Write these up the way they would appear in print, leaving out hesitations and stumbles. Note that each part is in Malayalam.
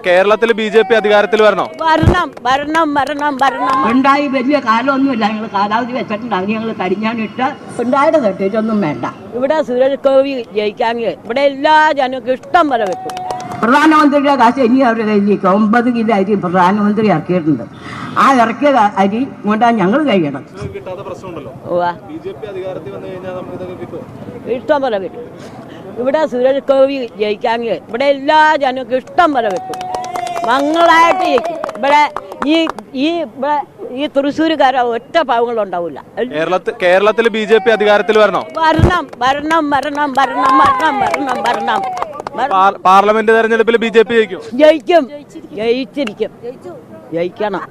കേരളത്തിൽ BJP അധികാരത്തിൽ വരണം. ഉണ്ടായി വലിയ കാലമൊന്നുമില്ല. ഞങ്ങൾ കാലാവധി വെച്ചിട്ടുണ്ട്. അതിന് ഞങ്ങൾ കരിഞ്ഞാനിട്ട് ഉണ്ടായിട്ട് തട്ടിയിട്ടൊന്നും വേണ്ട. ഇവിടെ സുരേഷ് ഗോപി ജയിക്കാമെങ്കിൽ ഇവിടെ എല്ലാ ജനങ്ങൾക്കും ഇഷ്ടം പോലെ വെക്കും. പ്രധാനമന്ത്രിയുടെ കാശ് ഇനി അവരുടെ കയ്യിലേക്ക് 9 കിലോ അരി പ്രധാനമന്ത്രി ഇറക്കിയിട്ടുണ്ട്. ആ ഇറക്കിയ അരി കൊണ്ടാണ് ഞങ്ങൾ കഴിയണം. ഇഷ്ടം പോലെ വെക്കും. ഇവിടെ സുരേഷ് ഗോപി ജയിക്കാമെങ്കിൽ ഇവിടെ എല്ലാ ജനങ്ങൾക്കും ഇഷ്ടം പോലെ വെക്കും. മംഗളായിട്ട് ജയിക്കും. ഇവിടെ ഈ തൃശ്ശൂരുകാര ഒറ്റ പാവങ്ങളുണ്ടാവില്ല. കേരളത്തിൽ BJP അധികാരത്തിൽ വരണം. പാർലമെന്റ് തെരഞ്ഞെടുപ്പിൽ BJP ജയിക്കണം.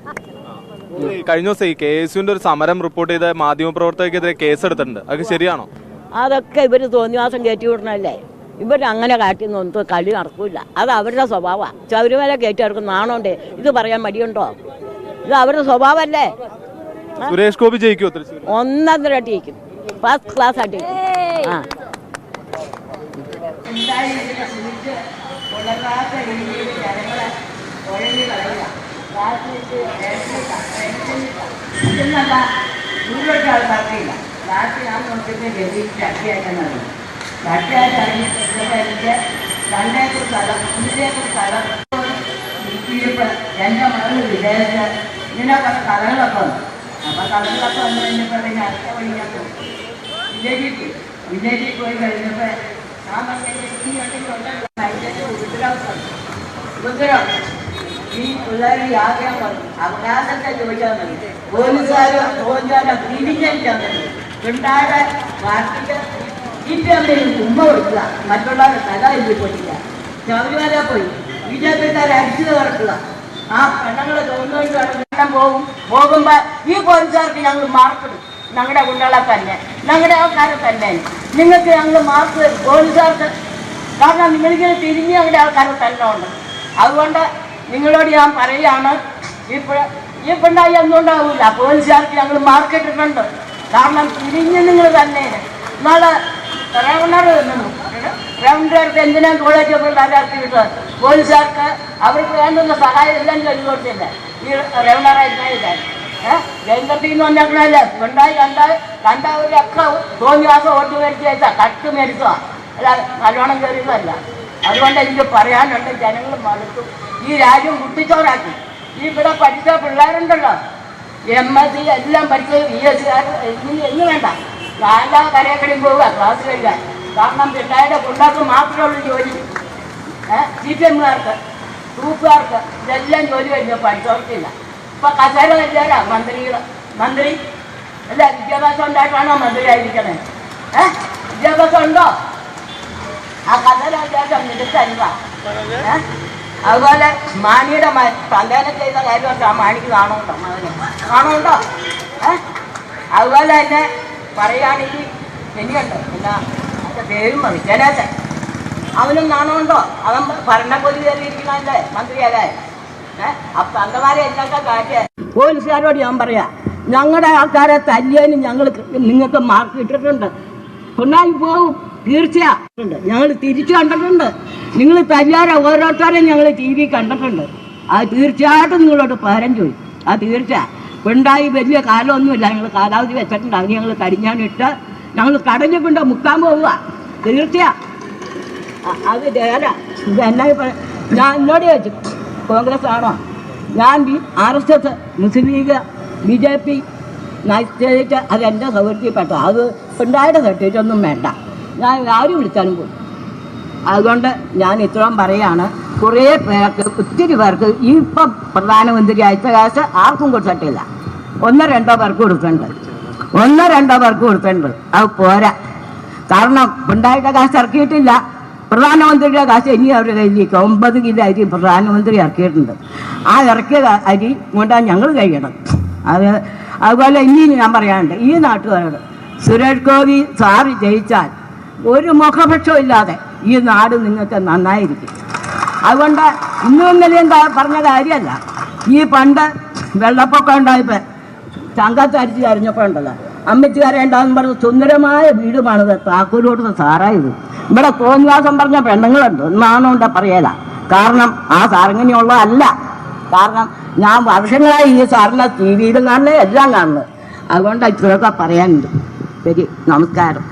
കഴിഞ്ഞ ദിവസം ഈ KSUവിന്റെ ഒരു സമരം റിപ്പോർട്ട് ചെയ്ത മാധ്യമപ്രവർത്തകർക്കെതിരെ കേസെടുത്തിട്ടുണ്ട്. അതൊക്കെ ശരിയാണോ? അതൊക്കെ ഇവര് തോന്നിവാസം കയറ്റി വിടണല്ലേ. ഇവരങ്ങനെ കാട്ടി നോക്കി കളി നടക്കൂല. അത് അവരുടെ സ്വഭാവമാണ്. ശബരിമല കയറ്റി അവർക്ക് നാണോണ്ടേ ഇത് പറയാൻ മടിയുണ്ടോ? ഇത് അവരുടെ സ്വഭാവമല്ലേ. സുരേഷ് ഗോപി ജയിക്കുമോ? 1.5 ജയിക്കും. ഫസ്റ്റ് ക്ലാസ് ആയിട്ട് ജയിക്കും. ആ എൻ്റെ മകൾ വിദേശത്ത് ഇങ്ങനെ കുറച്ച് കഥകളൊക്കെ വന്നു. അപ്പം കഥകളൊക്കെ വന്നു കഴിഞ്ഞപ്പോൾ അടുത്ത വഴിയാക്കും വില്ലേജിൽ പോയി കഴിഞ്ഞപ്പോൾ ഞാൻ ഉപദ്രവം ഈ പിള്ളേർ യാതൊരു പറഞ്ഞു അവകാശത്തെ ചോദിച്ചാൽ മതി. പോലീസുകാർ ചോദിച്ചാൽ തിരിഞ്ഞടിച്ചാൽ മതി. പിണ്ടാടെ പാർട്ടിക്ക് CPM ഉമ്മ കൊടുക്കുക, മറ്റുള്ളവരുടെ തല എഴുതി പോയില്ല. ശബരിമല പോയി BJPക്കാരെ അടിച്ചു തീർക്കുക. ആ പെണ്ണുങ്ങളെ തോന്നുകൊണ്ട് പോകുമ്പോൾ ഈ പോലീസുകാർക്ക് ഞങ്ങൾ മാർക്കിടും. ഞങ്ങളുടെ കുട്ടികളെ തന്നെ, ഞങ്ങളുടെ ആൾക്കാരെ തന്നെ നിങ്ങൾക്ക് ഞങ്ങൾ മാർക്ക് തരും പോലീസുകാർക്ക്. കാരണം നിങ്ങളിങ്ങനെ തിരിഞ്ഞ് ഞങ്ങളുടെ ആൾക്കാരെ തന്നെ ഉണ്ട്. അതുകൊണ്ട് നിങ്ങളോട് ഞാൻ പറയുകയാണ്, ഈ പെണ്ണായി ഒന്നുണ്ടാവില്ല. പോലീസുകാർക്ക് ഞങ്ങൾ മാർക്ക് ഇട്ടിട്ടുണ്ട്. കാരണം തിരിഞ്ഞ് നിങ്ങൾ തന്നെ നാളെ റൗണ്ടർക്ക് എന്തിനാ കോളേജ് പിള്ളേരാക്കി വിട്ടത്? പോലീസുകാർക്ക് അവർക്ക് വേണ്ടുന്ന സഹായം എല്ലാം ചെയ്തു കൊടുത്തില്ല. ഈ റൗണ്ടറായില്ല ജയന്തത്തിൽ നിന്ന് വന്നേക്കണല്ലേ ഉണ്ടായി കണ്ട ഒരു അക്ക തോന്നിയാസം ഓട്ട് മേടിച്ച് വെച്ചാൽ കട്ട് മേടിക്കുക, അല്ല നല്ലോണം കയറിയതല്ല. അതുകൊണ്ട് എനിക്ക് പറയാനുണ്ട്, ജനങ്ങൾ മടുത്തു. ഈ രാജ്യം കുട്ടിച്ചോറാക്കി. ഈ ഇവിടെ പഠിച്ച പിള്ളേരുണ്ടല്ലോ, MSc എല്ലാം പഠിച്ചത് BSc എന്ന് വേണ്ട, എല്ലാ കരയക്കടിയും പോവുക ക്ലാസ് കഴിക്കാൻ. കാരണം പിള്ളേരുടെ പിള്ളേർക്ക് മാത്രമേ ഉള്ളൂ ജോലി. CPMകാർക്ക് ഗ്രൂപ്പുകാർക്ക് ഇതെല്ലാം ജോലി കഴിഞ്ഞു, പഠിച്ചവർക്കില്ല. ഇപ്പം കസേര കല്യാണ മന്ത്രി അല്ല വിദ്യാഭ്യാസം ഉണ്ടായിട്ടാണോ മന്ത്രി ആയിരിക്കണേ? വിദ്യാഭ്യാസം ഉണ്ടോ? ആ കസേര കല്യാണം മിടുക്കല്ല. അതുപോലെ മാണിയുടെ സന്താനം ചെയ്ത കാര്യമൊക്കെ ആ മാണിക്ക് കാണുന്നുണ്ടോ? അതുപോലെ തന്നെ പറയുകയാണെങ്കിൽ ശരിയുണ്ട്. പിന്നെ എൻ്റെ പേരും മതി ജനേശൻ, അവനും നാണമുണ്ടോ? അവൻ ഭരണപൊലി കയറിയിരിക്കണല്ലേ മന്ത്രിയാകാൻ. അപ്പം അന്തമാരെ എന്തൊക്കെ കാട്ടിയ പോലീസുകാരോട് ഞാൻ പറയാം, ഞങ്ങളുടെ ആൾക്കാരെ തല്ലിയതിന് നിങ്ങൾക്ക് മാർക്ക് ഇട്ടിട്ടുണ്ട്. പിണറായി പോകും തീർച്ചയായിട്ടുണ്ട്. ഞങ്ങൾ തിരിച്ചു കണ്ടിട്ടുണ്ട്. നിങ്ങൾ തല്ലാരെ ഓരോരുത്തരെയും ഞങ്ങൾ TV കണ്ടിട്ടുണ്ട്. അത് തീർച്ചയായിട്ടും നിങ്ങളോട് പകരം ചോദിക്കും. അത് തീർച്ചയായും പിണറായി വലിയ കാലമൊന്നുമില്ല. ഞങ്ങൾ കാലാവധി വെച്ചിട്ടുണ്ട്. അതിന് ഞങ്ങൾ കരിഞ്ഞാനിട്ട് ഞങ്ങൾ കടഞ്ഞു കൊണ്ട് മുക്കാൻ പോവുക. തീർച്ചയായും അത് ഇതെന്നാ ഞാൻ എന്നോട് ചോദിച്ചു, കോൺഗ്രസ് ആണോ? ഞാൻ RSS, മുസ്ലിം ലീഗ്, BJP നയിച്ചിട്ട് അതെൻ്റെ സൗകര്യത്തിൽപ്പെട്ട. അത് പിണറായിയുടെ തട്ടിയിട്ടൊന്നും വേണ്ട. ഞാൻ ആരും വിളിച്ചാലും പോയി. അതുകൊണ്ട് ഞാൻ ഇത്രയും പറയുകയാണ്. കുറേ പേർക്ക്, ഒത്തിരി പേർക്ക് ഇപ്പം പ്രധാനമന്ത്രി അയച്ച കാശ് ആർക്കും കൊടുത്തിട്ടില്ല. 1-2 പേർക്ക് കൊടുത്തിട്ടുണ്ട്. അത് പോരാ. കാരണം പിണറായിയുടെ കാശ് ഇറക്കിയിട്ടില്ല. പ്രധാനമന്ത്രിയുടെ കാശ് ഇനി അവരുടെ കയ്യിലേക്ക് 9 കിലോ അരി പ്രധാനമന്ത്രി ഇറക്കിയിട്ടുണ്ട്. ആ ഇറക്കിയ അരി കൊണ്ടാണ് ഞങ്ങൾ കഴിയണം. അതുപോലെ ഇനി ഞാൻ പറയാനുണ്ട് ഈ നാട്ടുകാരോട്, സുരേഷ് ഗോപി സാറ് ജയിച്ചാൽ ഒരു മുഖപക്ഷവും ഇല്ലാതെ ഈ നാട് നിങ്ങൾക്ക് നന്നായിരിക്കും. അതുകൊണ്ട് ഇന്നും ഇന്നലെയും പറഞ്ഞ കാര്യമല്ല. ഈ പണ്ട് വെള്ളപ്പൊക്കം ഉണ്ടായപ്പോൾ ചങ്കത്ത് അരിച്ച് അരിഞ്ഞപ്പോൾ ഉണ്ടല്ലോ, അമ്മച്ചിക്കാരെ ഉണ്ടാകുന്ന പറഞ്ഞ സുന്ദരമായ വീടുമാണിത്. താക്കൂർ കൊടുത്ത സാറായത്. ഇവിടെ തോന്നിവാസം പറഞ്ഞ പെണ്ണുങ്ങളുണ്ട്, ഒന്നാണോ പറയല. കാരണം ആ സാറിങ്ങനെയുള്ളതല്ല. കാരണം ഞാൻ വർഷങ്ങളായി ഈ സാറിനെ ടി വിയിലും കാണുന്നത് എല്ലാം കാണുന്നത്. അതുകൊണ്ട് ഇത്രയൊക്കെ പറയാനുണ്ട്. ശരി, നമസ്കാരം.